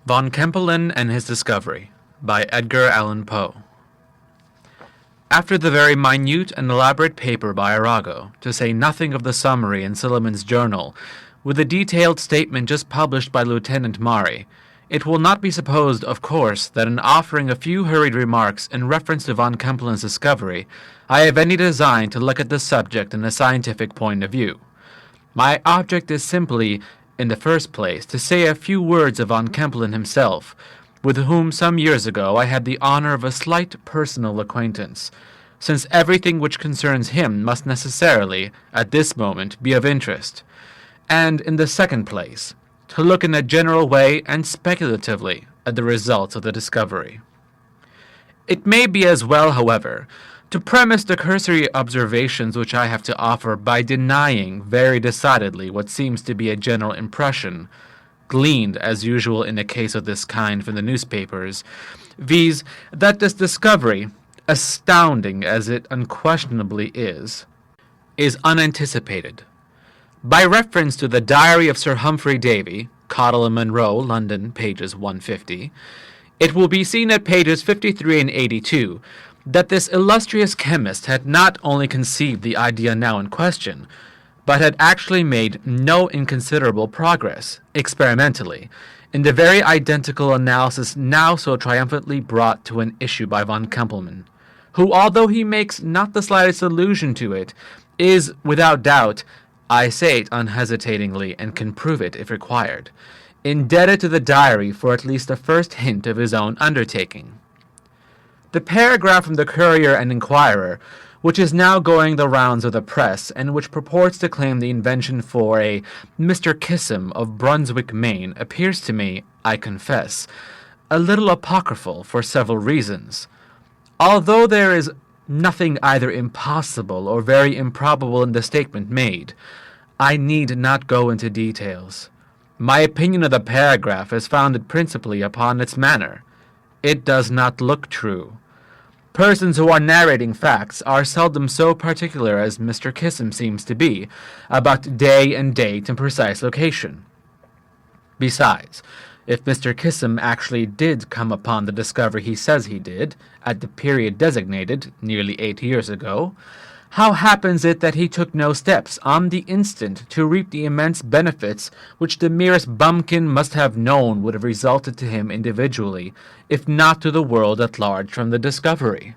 Von Kempelen and His Discovery by Edgar Allan Poe. After the very minute and elaborate paper by Arago, to say nothing of the summary in Silliman's journal, with the detailed statement just published by Lieutenant Maury, it will not be supposed, of course, that in offering a few hurried remarks in reference to von Kempelen's discovery, I have any design to look at the subject in a scientific point of view. My object is simply, in the first place, to say a few words of von Kempelen himself, with whom some years ago I had the honor of a slight personal acquaintance, since everything which concerns him must necessarily, at this moment, be of interest, and, in the second place, to look in a general way and speculatively at the results of the discovery. It may be as well, however, to premise the cursory observations which I have to offer by denying very decidedly what seems to be a general impression, gleaned as usual in a case of this kind from the newspapers, viz., that this discovery, astounding as it unquestionably is unanticipated. By reference to the Diary of Sir Humphrey Davy, Cottle and Munro, London, pages 150, it will be seen at pages 53 and 82 that this illustrious chemist had not only conceived the idea now in question, but had actually made no inconsiderable progress, experimentally, in the very identical analysis now so triumphantly brought to an issue by von Kempelen, who, although he makes not the slightest allusion to it, is, without doubt, I say it unhesitatingly and can prove it if required, indebted to the diary for at least the first hint of his own undertaking. The paragraph from the Courier and Inquirer, which is now going the rounds of the press, and which purports to claim the invention for a Mr. Kissam of Brunswick, Maine, appears to me, I confess, a little apocryphal for several reasons. Although there is nothing either impossible or very improbable in the statement made, I need not go into details. My opinion of the paragraph is founded principally upon its manner. It does not look true. Persons who are narrating facts are seldom so particular as Mr. Kissam seems to be about day and date and precise location. Besides, if Mr. Kissam actually did come upon the discovery he says he did, at the period designated, nearly 8 years ago, how happens it that he took no steps on the instant to reap the immense benefits which the merest bumpkin must have known would have resulted to him individually, if not to the world at large, from the discovery?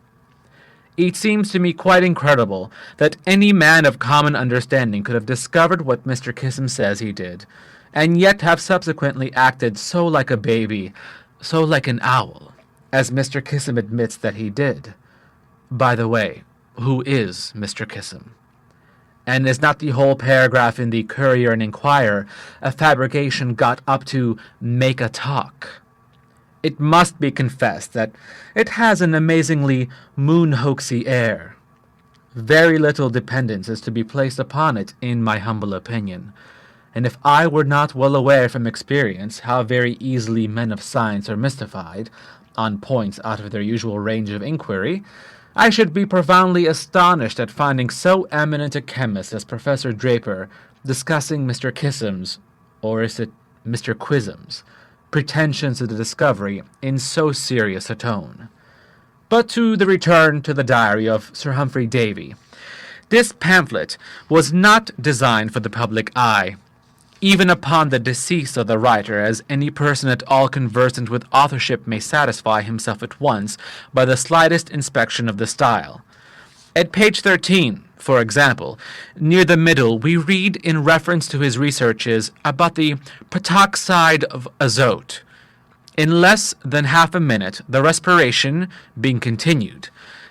It seems to me quite incredible that any man of common understanding could have discovered what Mr. Kissam says he did, and yet have subsequently acted so like a baby, so like an owl, as Mr. Kissam admits that he did. By the way, who is Mr. Kissam? And is not the whole paragraph in the Courier and Inquirer a fabrication got up to make a talk? It must be confessed that it has an amazingly moon-hoaxy air. Very little dependence is to be placed upon it, in my humble opinion, and if I were not well aware from experience how very easily men of science are mystified, on points out of their usual range of inquiry, I should be profoundly astonished at finding so eminent a chemist as Professor Draper discussing Mr. Kissam's, or is it Mr. Quizam's, pretensions to the discovery in so serious a tone. But to return to the Diary of Sir Humphrey Davy. This pamphlet was not designed for the public eye, even upon the decease of the writer, as any person at all conversant with authorship may satisfy himself at once by the slightest inspection of the style. At page 13, for example, near the middle, we read in reference to his researches about the protoxide of azote. In less than half a minute, the respiration, being continued,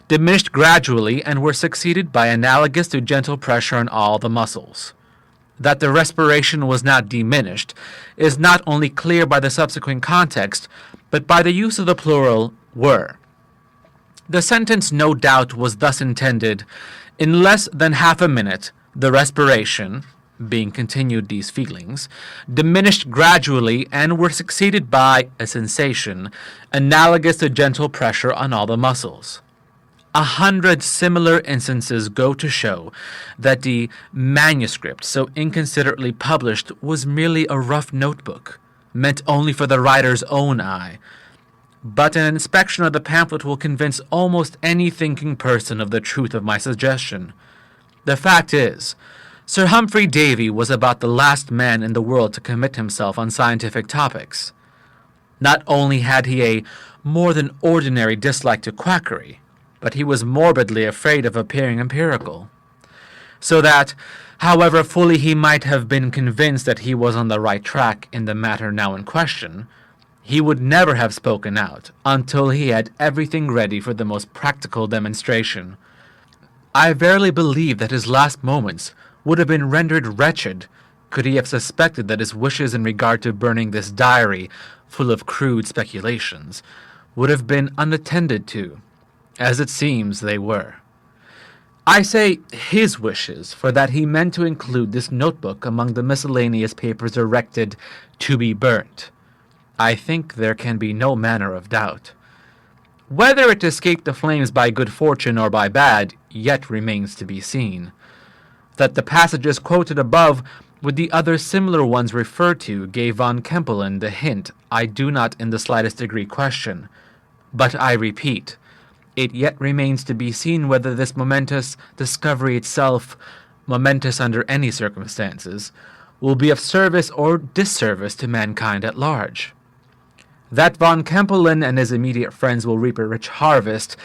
diminished gradually and were succeeded by analogous to gentle pressure on all the muscles. That the respiration was not diminished is not only clear by the subsequent context, but by the use of the plural were. The sentence no doubt was thus intended: in less than half a minute, the respiration, being continued these feelings, diminished gradually and were succeeded by a sensation analogous to gentle pressure on all the muscles. 100 similar instances go to show that the manuscript so inconsiderately published was merely a rough notebook, meant only for the writer's own eye, but an inspection of the pamphlet will convince almost any thinking person of the truth of my suggestion. The fact is, Sir Humphrey Davy was about the last man in the world to commit himself on scientific topics. Not only had he a more than ordinary dislike to quackery, but he was morbidly afraid of appearing empirical. So that, however fully he might have been convinced that he was on the right track in the matter now in question, he would never have spoken out until he had everything ready for the most practical demonstration. I verily believe that his last moments would have been rendered wretched could he have suspected that his wishes in regard to burning this diary, full of crude speculations, would have been unattended to, as it seems they were. I say his wishes, for that he meant to include this notebook among the miscellaneous papers erected to be burnt. I think there can be no manner of doubt. Whether it escaped the flames by good fortune or by bad, yet remains to be seen. That the passages quoted above, with the other similar ones referred to, gave von Kempelen the hint, I do not in the slightest degree question. But I repeat, it yet remains to be seen whether this momentous discovery itself, momentous under any circumstances, will be of service or disservice to mankind at large. That von Kempelen and his immediate friends will reap a rich harvest,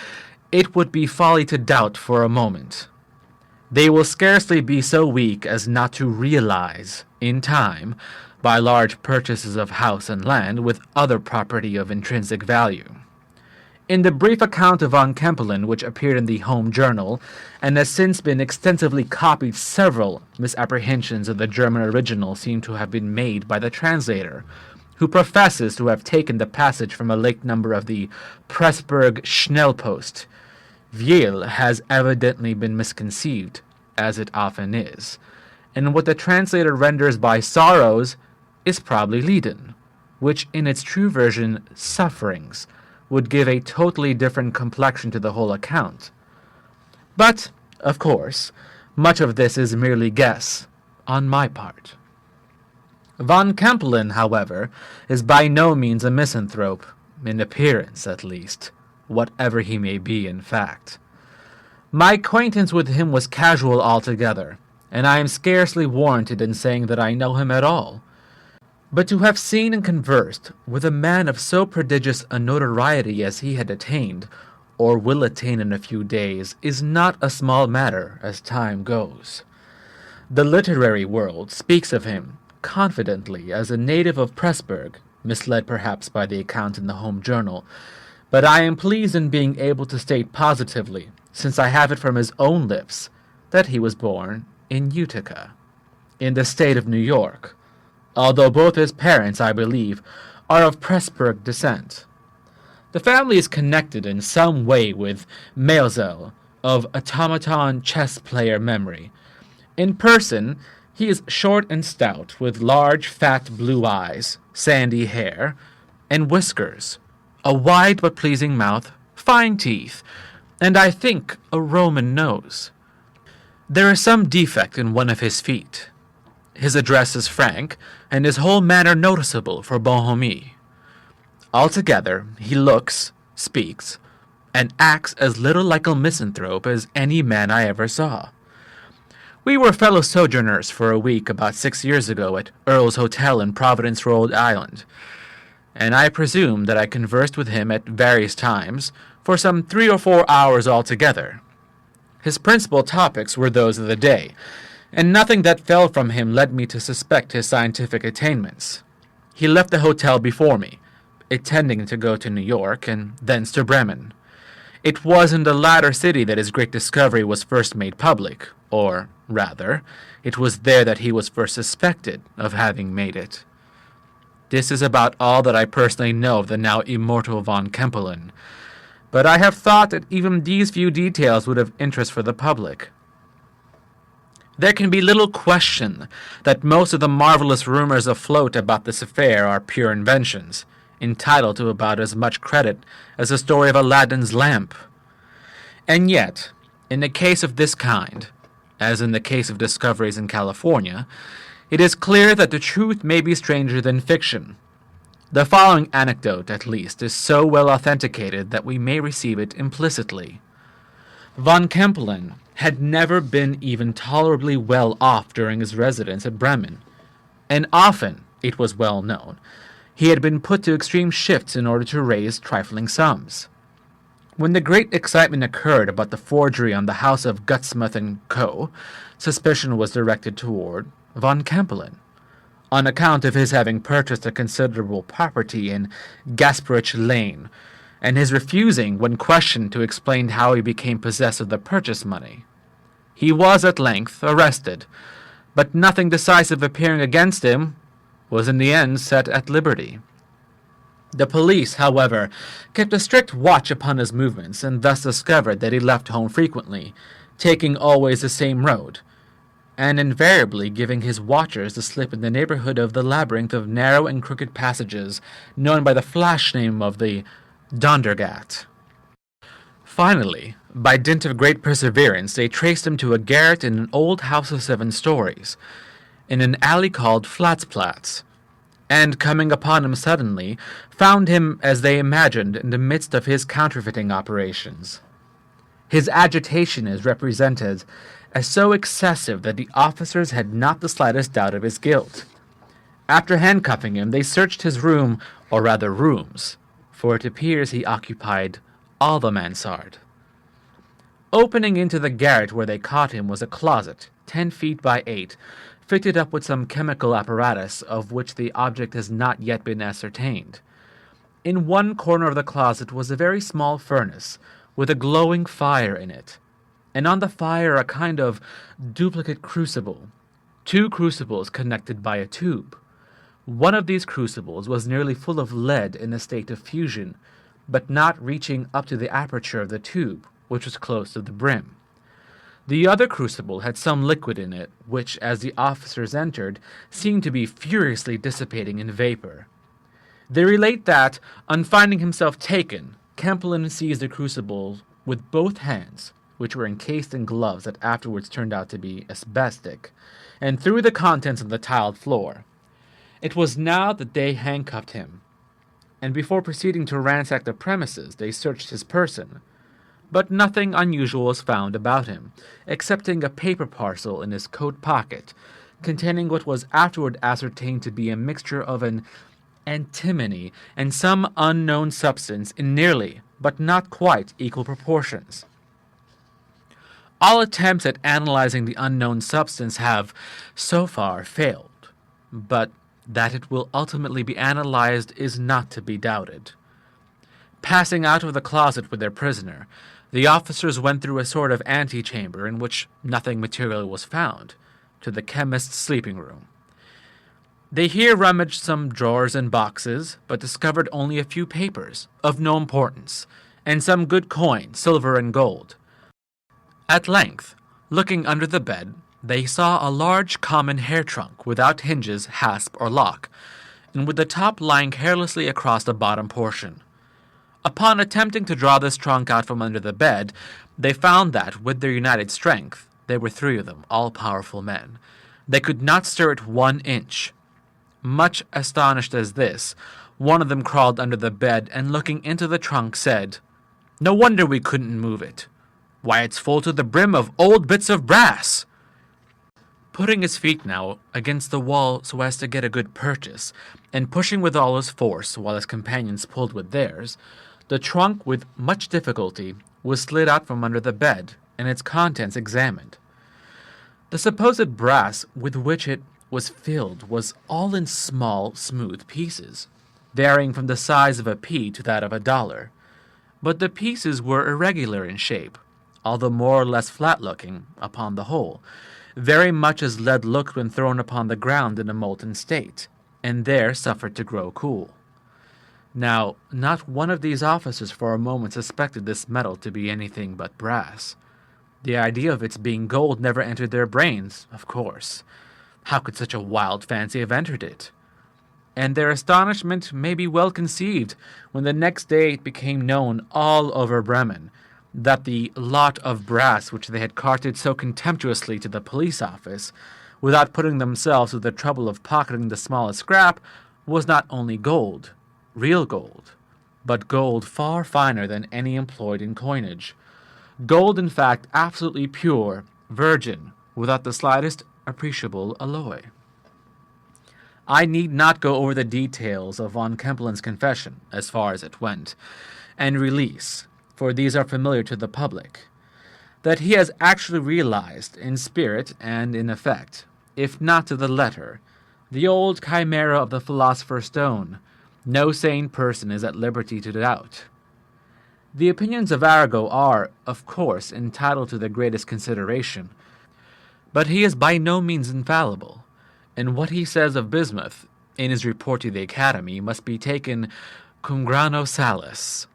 it would be folly to doubt for a moment. They will scarcely be so weak as not to realize, in time, by large purchases of house and land with other property of intrinsic value. In the brief account of von Kempelen, which appeared in the Home Journal, and has since been extensively copied, several misapprehensions of the German original seem to have been made by the translator, who professes to have taken the passage from a late number of the Pressburg Schnellpost. Viel has evidently been misconceived, as it often is, and what the translator renders by sorrows is probably Leiden, which in its true version, sufferings, would give a totally different complexion to the whole account. But, of course, much of this is merely guess, on my part. Von Kempelen, however, is by no means a misanthrope, in appearance at least, whatever he may be in fact. My acquaintance with him was casual altogether, and I am scarcely warranted in saying that I know him at all. But to have seen and conversed with a man of so prodigious a notoriety as he had attained, or will attain in a few days, is not a small matter as time goes. The literary world speaks of him confidently as a native of Pressburg, misled perhaps by the account in the Home Journal, but I am pleased in being able to state positively, since I have it from his own lips, that he was born in Utica, in the state of New York, although both his parents, I believe, are of Pressburg descent. The family is connected in some way with Maelzel, of automaton chess player memory. In person, he is short and stout, with large, fat blue eyes, sandy hair, and whiskers, a wide but pleasing mouth, fine teeth, and I think a Roman nose. There is some defect in one of his feet. His address is frank, and his whole manner noticeable for bonhomie. Altogether, he looks, speaks, and acts as little like a misanthrope as any man I ever saw. We were fellow sojourners for a week about 6 years ago at Earl's Hotel in Providence, Rhode Island, and I presume that I conversed with him at various times for some 3 or 4 hours altogether. His principal topics were those of the day, and nothing that fell from him led me to suspect his scientific attainments. He left the hotel before me, intending to go to New York and thence to Bremen. It was in the latter city that his great discovery was first made public, or, rather, it was there that he was first suspected of having made it. This is about all that I personally know of the now immortal von Kempelen, but I have thought that even these few details would have interest for the public. There can be little question that most of the marvelous rumors afloat about this affair are pure inventions, entitled to about as much credit as the story of Aladdin's lamp. And yet, in a case of this kind, as in the case of discoveries in California, it is clear that the truth may be stranger than fiction, The following anecdote, at least, is so well authenticated that we may receive it implicitly. Von Kempelen had never been even tolerably well off during his residence at Bremen, and often, it was well known, he had been put to extreme shifts in order to raise trifling sums. When the great excitement occurred about the forgery on the house of Gutsmuth and Co., suspicion was directed toward von Kempelen, on account of his having purchased a considerable property in Gasperich Lane, and his refusing, when questioned, to explain how he became possessed of the purchase money. He was at length arrested, but nothing decisive appearing against him, was in the end set at liberty. The police, however, kept a strict watch upon his movements, and thus discovered that he left home frequently, taking always the same road, and invariably giving his watchers the slip in the neighborhood of the labyrinth of narrow and crooked passages known by the flash name of the Dondergat. Finally, by dint of great perseverance, they traced him to a garret in an old house of 7 stories, in an alley called Flatsplatz, and, coming upon him suddenly, found him, as they imagined, in the midst of his counterfeiting operations. His agitation is represented as so excessive that the officers had not the slightest doubt of his guilt. After handcuffing him, they searched his room, or rather rooms, for it appears he occupied all the mansard. Opening into the garret where they caught him was a closet, 10 feet by 8, fitted up with some chemical apparatus of which the object has not yet been ascertained. In one corner of the closet was a very small furnace, with a glowing fire in it, and on the fire a kind of duplicate crucible, 2 crucibles connected by a tube. One of these crucibles was nearly full of lead in a state of fusion, but not reaching up to the aperture of the tube, which was close to the brim. The other crucible had some liquid in it, which, as the officers entered, seemed to be furiously dissipating in vapor. They relate that, on finding himself taken, Kempelen seized the crucible with both hands, which were encased in gloves that afterwards turned out to be asbestic, and threw the contents on the tiled floor. It was now that they handcuffed him, and before proceeding to ransack the premises, they searched his person. But nothing unusual was found about him, excepting a paper parcel in his coat pocket, containing what was afterward ascertained to be a mixture of an antimony and some unknown substance in nearly, but not quite, equal proportions. All attempts at analyzing the unknown substance have, so far, failed, but that it will ultimately be analyzed is not to be doubted. Passing out of the closet with their prisoner, the officers went through a sort of antechamber in which nothing material was found, to the chemist's sleeping room. They here rummaged some drawers and boxes, but discovered only a few papers, of no importance, and some good coin, silver and gold. At length, looking under the bed, they saw a large common hair trunk without hinges, hasp, or lock, and with the top lying carelessly across the bottom portion. Upon attempting to draw this trunk out from under the bed, they found that, with their united strength, there were 3 of them, all-powerful men, they could not stir it 1 inch. Much astonished as this, one of them crawled under the bed and, looking into the trunk, said, "No wonder we couldn't move it. Why, it's full to the brim of old bits of brass." Putting his feet now against the wall so as to get a good purchase, and pushing with all his force while his companions pulled with theirs, the trunk, with much difficulty, was slid out from under the bed, and its contents examined. The supposed brass with which it was filled was all in small, smooth pieces, varying from the size of a pea to that of $1. But the pieces were irregular in shape, although more or less flat-looking, upon the whole, very much as lead looked when thrown upon the ground in a molten state, and there suffered to grow cool. Now, not one of these officers for a moment suspected this metal to be anything but brass. The idea of its being gold never entered their brains, of course. How could such a wild fancy have entered it? And their astonishment may be well conceived when the next day it became known all over Bremen that the lot of brass which they had carted so contemptuously to the police office, without putting themselves to the trouble of pocketing the smallest scrap, was not only gold, real gold, but gold far finer than any employed in coinage. Gold, in fact, absolutely pure, virgin, without the slightest appreciable alloy. I need not go over the details of von Kempelen's confession, as far as it went, and release, for these are familiar to the public. That he has actually realized, in spirit and in effect, if not to the letter, the old chimera of the philosopher's stone, no sane person is at liberty to doubt. The opinions of Arago are, of course, entitled to the greatest consideration, but he is by no means infallible, and what he says of bismuth, in his report to the Academy, must be taken cum grano salis.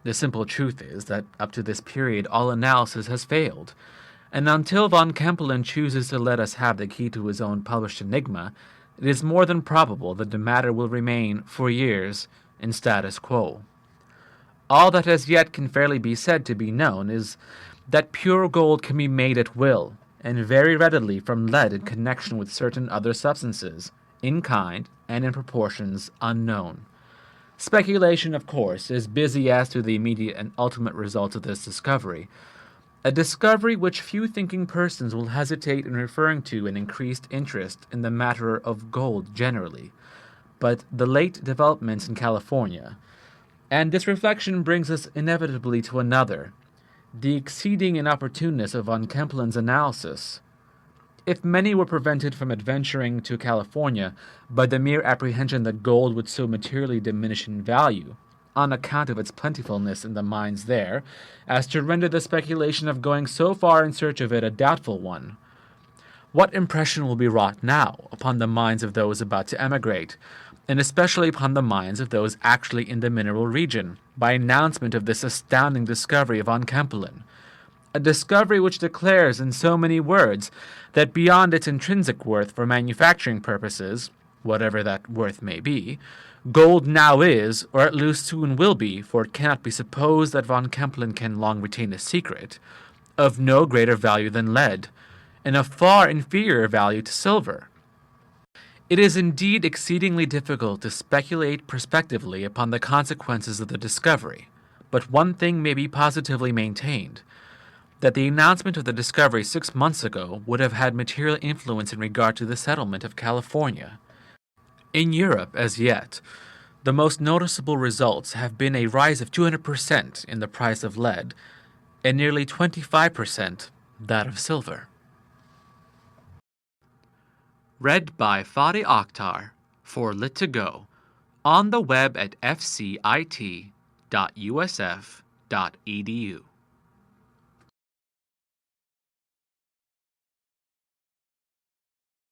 The simple truth is that up to this period all analysis has failed, and until von Kempelen chooses to let us have the key to his own published enigma, it is more than probable that the matter will remain, for years, in status quo. All that as yet can fairly be said to be known is that pure gold can be made at will, and very readily from lead in connection with certain other substances, in kind and in proportions unknown. Speculation, of course, is busy as to the immediate and ultimate results of this discovery, a discovery which few thinking persons will hesitate in referring to an increased interest in the matter of gold generally, but the late developments in California. And this reflection brings us inevitably to another, the exceeding inopportuneness of von Kempelen's analysis. If many were prevented from adventuring to California by the mere apprehension that gold would so materially diminish in value, on account of its plentifulness in the mines there, as to render the speculation of going so far in search of it a doubtful one, what impression will be wrought now upon the minds of those about to emigrate, and especially upon the minds of those actually in the mineral region, by announcement of this astounding discovery of von Kempelen, a discovery which declares in so many words that beyond its intrinsic worth for manufacturing purposes, whatever that worth may be, gold now is, or at least soon will be, for it cannot be supposed that von Kempelen can long retain a secret, of no greater value than lead, and of far inferior value to silver. It is indeed exceedingly difficult to speculate prospectively upon the consequences of the discovery, but one thing may be positively maintained, that the announcement of the discovery 6 months ago would have had material influence in regard to the settlement of California. In Europe, as yet, the most noticeable results have been a rise of 200% in the price of lead, and nearly 25% that of silver. Read by Fadi Akhtar for Lit2Go, on the web at fcit.usf.edu.